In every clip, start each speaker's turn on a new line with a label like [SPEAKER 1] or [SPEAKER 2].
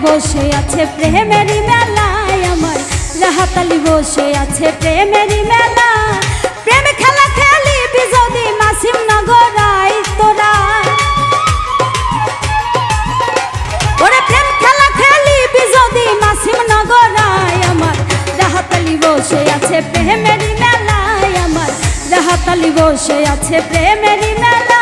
[SPEAKER 1] বসে আছে প্রেমেরই মেলায় আমার রাহাত আলী বসে আছে প্রেমেরই মেলা প্রেম খেলা খেলিবি যদি মাসিম নগরাই তোরা ওরে প্রেম খেলা খেলিবি যদি মাসিম নগরাই আমার রাহাত আলী বসে আছে প্রেমেরই মেলায় আমার রাহাত আলী বসে আছে প্রেমেরই মেলা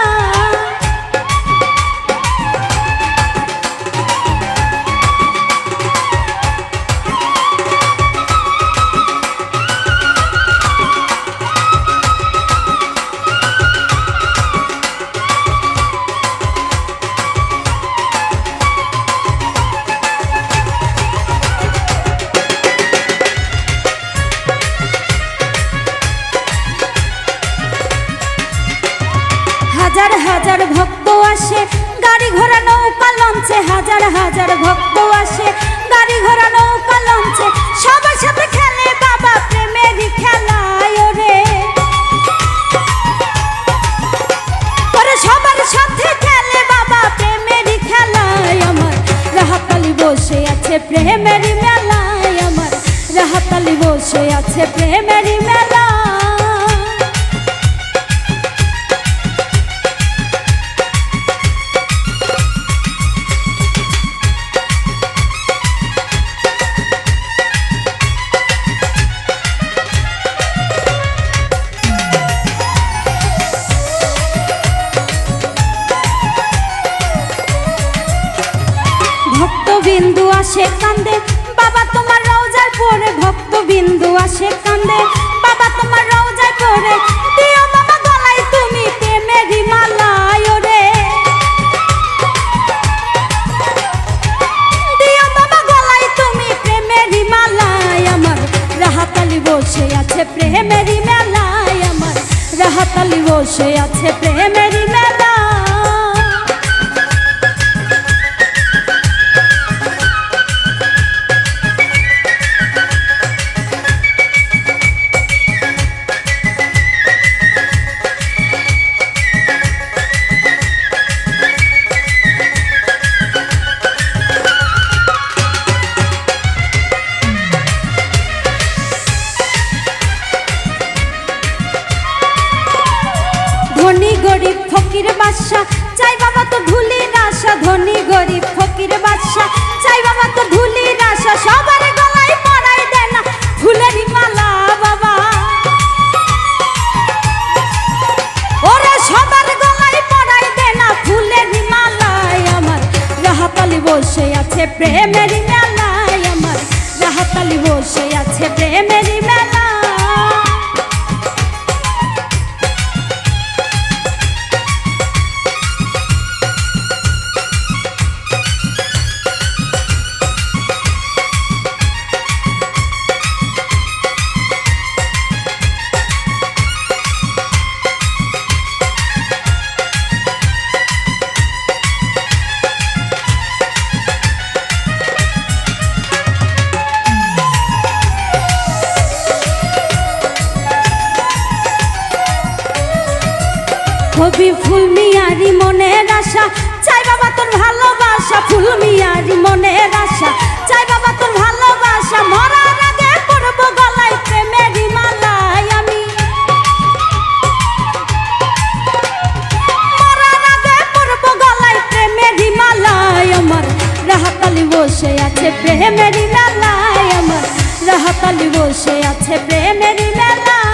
[SPEAKER 1] হাজার হাজার ভক্ত আসে গাড়ি ঘোড়া নৌকা লঞ্চে হাজার হাজার ভক্ত আসে গাড়ি ঘোড়া নৌকা লঞ্চে সবার সাথে খেলে বাবা প্রেমেরই খেলায় ওরে ওরে সবার সাথে খেলে বাবা প্রেমেরই খেলায় আমার রাহাত আলী বসে আছে প্রেমেরই মেলায় আমার রাহাত আলী বসে আছে প্রেমেরই মেলা বিন্দু আসে কান্দে বাবা তোমার রওজায় পড়ে ভক্ত বিন্দু আসে কান্দে বাবা তোমার রওজায় পড়ে দিও বাবা গলায় তুমি প্রেমেরই মালা ওরে দিও বাবা গলায় তুমি প্রেমেরই মালা আমার রাহাত আলী বসে আছে প্রেমেরই মেলায় আমার রাহাত আলী বসে আছে প্রেমেরই মেলা ধনী গরিব ফকির বাদশা চাই বাবা তো ধুলির আশা ধনী গরিব ফকির বাদশা চাই বাবা তো ধুলির আশা সবার গলায় পরাই দেয় না ফুলেরই মালা বাবা ওরে সবার গলায় পরাই দেয় না ফুলেরই মালায় আমার রাহাত আলী বসে আছে প্রেমেরই মেলায় আমার রাহাত আলী বসে আছে প্রেমেরই মেলা কবি ফুল মিয়ারি মনের আশা চাই বাবা তোর ভালোবাসা ফুল মিয়ারি মনের আশা চাই বাবা তোর ভালোবাসা মরার আগে পড়বো গলায় প্রেমেরই মালায় আমি মরার আগে পড়বো গলায় প্রেমেরই মালায় আমার রাহাত আলী বসে আছে প্রেমেরই মেলায় আমার রাহাত আলী বসে আছে প্রেমেরই মেলা